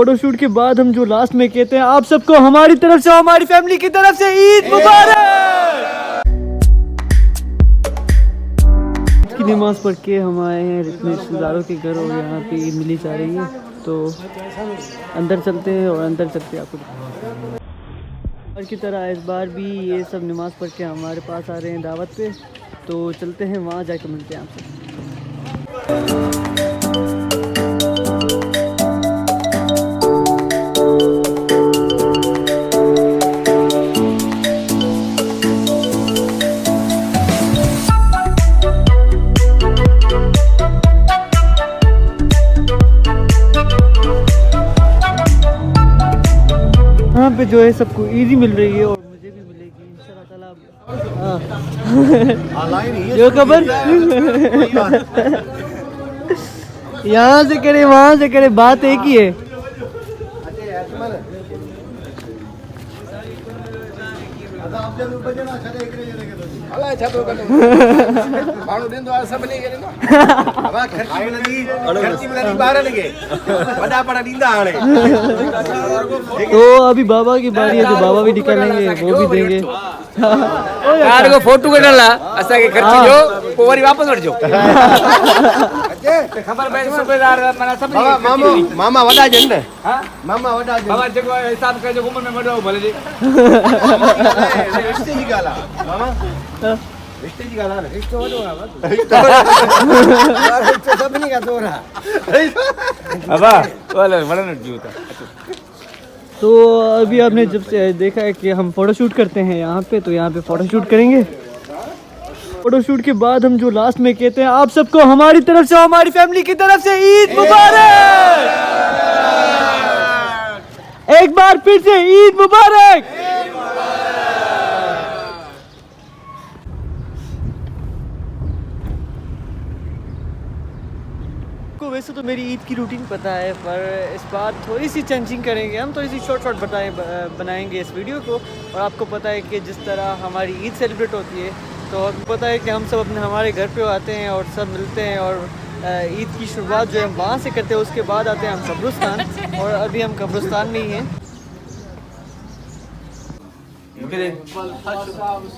Photoshoot के बाद हम जो लास्ट में कहते हैं आप सबको हमारी तरफ से, हमारी फैमिली की तरफ से ईद मुबारक। की नमाज पढ़ के हम आए हैं अपने रिश्तेदारों के घर और यहाँ पे ईद मिली जा रही है, तो अंदर चलते हैं और अंदर चलते आपको और की तरह इस बार भी ये सब नमाज पढ़ के हमारे पास आ रहे हैं दावत पे, तो चलते हैं वहाँ जाके मिलते हैं आपसे। यहाँ पे जो है सबको ईदी मिल रही है और मुझे भी मिलेगी इंशाल्लाह ताला। जो खबर यहाँ से करे वहाँ से करे बात एक ही है। तो अभी बाबा की बारी है, जो बाबा भी निकालेंगे वो भी देंगे। यार को फोटो कढला असा के खर्च जो पोरी वापस वठ जो खबर भाई सूबेदार माना सब मामा वडा जन हां मामा वडा जन बाबा जेको हिसाब करे जो उम्र में वडो भले जी रिश्ते जी गाला मामा रिश्ते जी गाला रिश्तो वडो है रिश्तो सब नहीं का तोरा बाबा वाला वडन जूता। तो अभी आपने जब से देखा है कि हम फोटोशूट करते हैं यहाँ पे, तो यहाँ पे फोटोशूट करेंगे। फोटोशूट के बाद हम जो लास्ट में कहते हैं आप सबको हमारी तरफ से, हमारी फैमिली की तरफ से ईद मुबारक। एक बार फिर से ईद मुबारक। वैसे तो मेरी ईद की रूटीन पता है, पर इस बार थोड़ी सी चेंजिंग करेंगे हम, थोड़ी सी शॉर्ट बनाएंगे इस वीडियो को। और आपको पता है कि जिस तरह हमारी ईद सेलिब्रेट होती है, तो आपको पता है कि हम सब अपने हमारे घर पे आते हैं और सब मिलते हैं और ईद की शुरुआत जो है वहाँ से करते हैं। उसके बाद आते हैं हम कब्रिस्तान, और अभी हम कब्रिस्तान में ही हैं।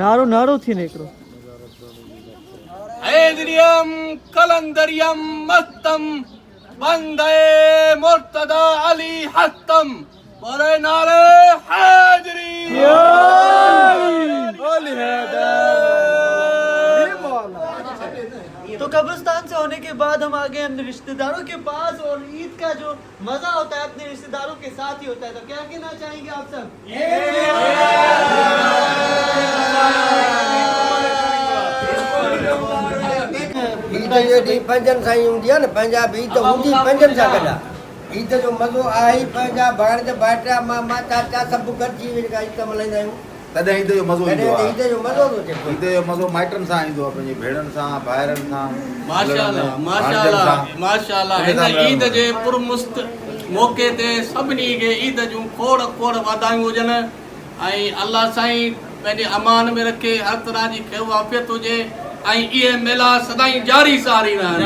नारो नारो थी नेकरो ऐद्रियम कलंदरियम मस्तम बंदे मुर्तदा अली हस्तम बड़े नारे हाजरी तो कब्रिस्तान से होने के बाद हम आ गए अपने रिश्तेदारों के पास, और ईद का जो मजा होता है अपने रिश्तेदारों के साथ ही होता है। तो क्या कहना चाहेंगे आप सब? ईद जेडी पंजन साई हुंदी आहे न पंजाब ईद हुंदी पंजन सां गॾु ईद जो मज़ो आहे ई पंहिंजा भाण भाइटा मामा चाचा सभु गॾिजी ईद मल्हाईंदा आहियूं। तॾहिं ईद जो मज़ो ईंदो आहे। ईद जो मज़ो थो अचे ईद जो मज़ो माइटनि सां ईंदो आहे, पंहिंजी भेणनि सां भाइरनि सां। माशाअल्लाह माशाअल्लाह माशाअल्लाह हिन ईद जे पुरमुस्त मौक़े ते सभिनी खे ईद जूं खोड़ खोड़ वाधायूं हुजनि ऐं अल्लाह साईं पंहिंजे अमान में रखे, हर तरह जी खैर वाफ़ियत हुजे ऐं इहे मेला सदाईं जारी सारी रहनि।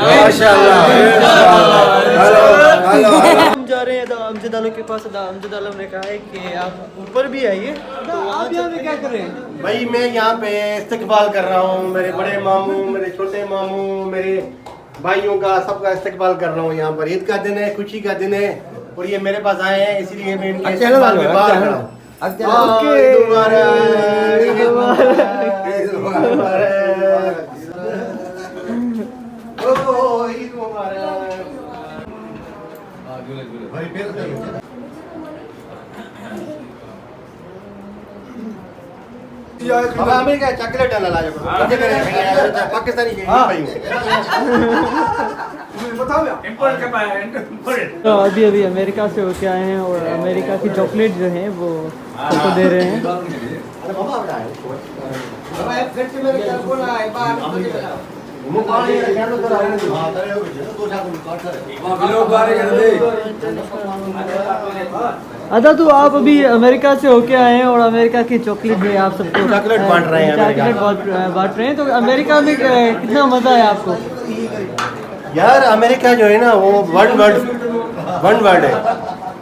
हम जा रहे हैं अमजद आलम के पास। अमजद आलम ने कहा है कि आप ऊपर भी आइए, तो आप यहाँ पे क्या कर रहे हैं? भाई मैं यहाँ पे इस्तकबाल कर रहा हूँ, मेरे बड़े मामू, मेरे छोटे मामू, मेरे भाइयों का सबका इस्तकबाल कर रहा हूँ। यहाँ पर ईद का दिन है, खुशी का दिन है, और ये मेरे पास आए हैं, इसलिए मैं इनके इस्तकबाल में बाहर खड़ा हूँ। ओके अमेरिका चॉकलेट डाला ला पाकिस्तानी तो अभी अभी अमेरिका से होके आए हैं और अमेरिका की चॉकलेट जो है वो सबको दे रहे हैं। अदा तो आप अभी अमेरिका से होके आए हैं और अमेरिका की चॉकलेट जो है आप सबको चॉकलेट बांट रहे हैं, चॉकलेट बांट रहे हैं। तो अमेरिका में कितना मजा है आपको? यार अमेरिका जो है ना वो वन वर्ल्ड है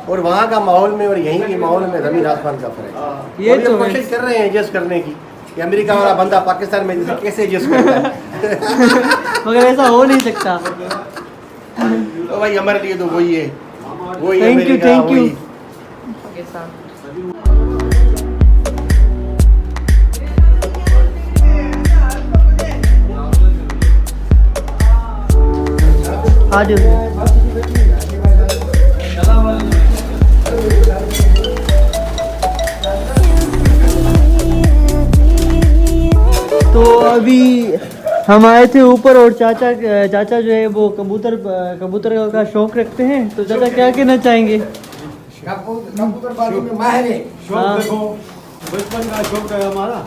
और वहाँ का माहौल में और यहीं के माहौल में जमीन आसमान का फर्क है। ये तो कोशिश कर रहे हैं एडजस्ट करने की कि अमेरिका वाला बंदा पाकिस्तान में जैसे कैसे एडजस्ट करता है मगर ऐसा हो नहीं सकता। तो भाई हमारे लिए तो वही है, वही thank you America, thank you. वही। आज तो अभी हम आए थे ऊपर और चाचा जो है वो कबूतर का शौक रखते हैं। तो चाचा क्या कहना चाहेंगे? कबूतरबाजी में माहिर है। हाँ। देखो बचपन का शौक है हमारा।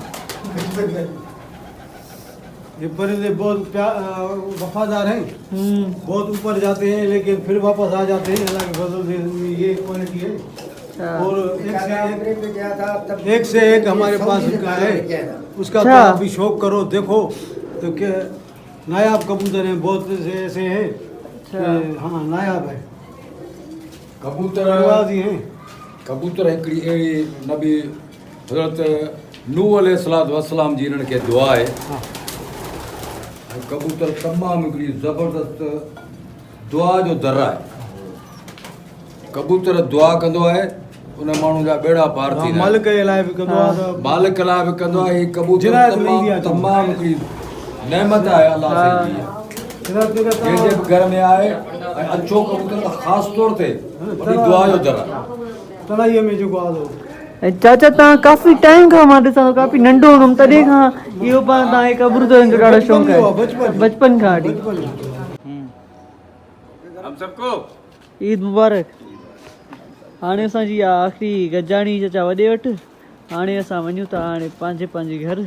ये परिंदे बहुत वफादार हैं, बहुत ऊपर जाते हैं लेकिन फिर वापस आ जाते हैं। अल्लाह के फजल से ये क्वालिटी है। और एक से एक हमारे पास उसका है, उसका तो अच्छा। अभी शौक करो देखो तो क्या नायाब कबूतर हैं, बहुत से ऐसे हैं कि हाँ नायाब है, कबूतर नवाज़ी हैं। कबूतर हिकिड़ी अहिड़ी नबी हज़रत नूह अलैहिस्सलातु वस्सलाम जी इन्हनि खे दुआ आहे। ऐं कबूतर तमामु हिकिड़ी ज़बरदस्त दुआ जो दर आहे। कबूतर दुआ कंदो आहे उन माण्हू जा बेड़ा पार थी वेंदा आहिनि। मालिक जे लाइ बि कंदो आहे त मालिक लाइ बि कंदो आहे। हीउ कबूतर जिनायत मिलंदी आहे। तमामु हिकिड़ी नेमत आहे अलाह सां जी। जंहिंजे बि घर में आहे ऐं अछो कबूतर त ख़ासि तौर ते वॾी दुआ जो दर आहे। तराईअ में जेको आहे चाचा तव्हां काफ़ी टाइम खां मां ॾिसां थो काफ़ी नंढो हुउमि तॾहिं खां इहो पाण तव्हांखे कबूतरनि जो ॾाढो शौक़ु आहे बचपन खां वठी। हम सबको ईद मुबारक। हाणे असांजी आख़िरी गजाणी चाचा वॾे वटि, हाणे असां वञूं था हाणे पंहिंजे घर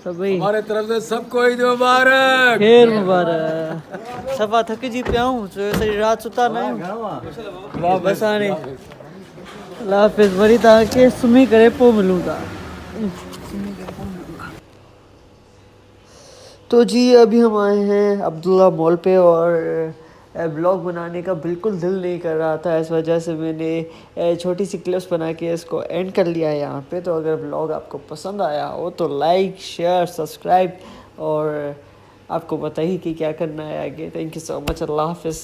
सभई। हमारे तरफ से सबको ईद मुबारक। ख़ैर मुबारक। सफ़ा थकिजी पिया आहियूं, सॼी राति सुता न आहियूं। बसि हाणे अल्लाह हाफ़िज़, वरी तव्हांखे सुम्ही करे पोइ मिलूं था। तो जी अभी हम आए हैं अब्दुल्ला मॉल पे और ब्लॉग बनाने का बिल्कुल दिल नहीं कर रहा था, इस वजह से मैंने छोटी सी क्लिप्स बना के इसको एंड कर लिया है यहाँ पे। तो अगर ब्लॉग आपको पसंद आया हो तो लाइक शेयर सब्सक्राइब और आपको पता ही कि क्या करना है आगे। Thank you so much. अल्लाह हाफ़िज़।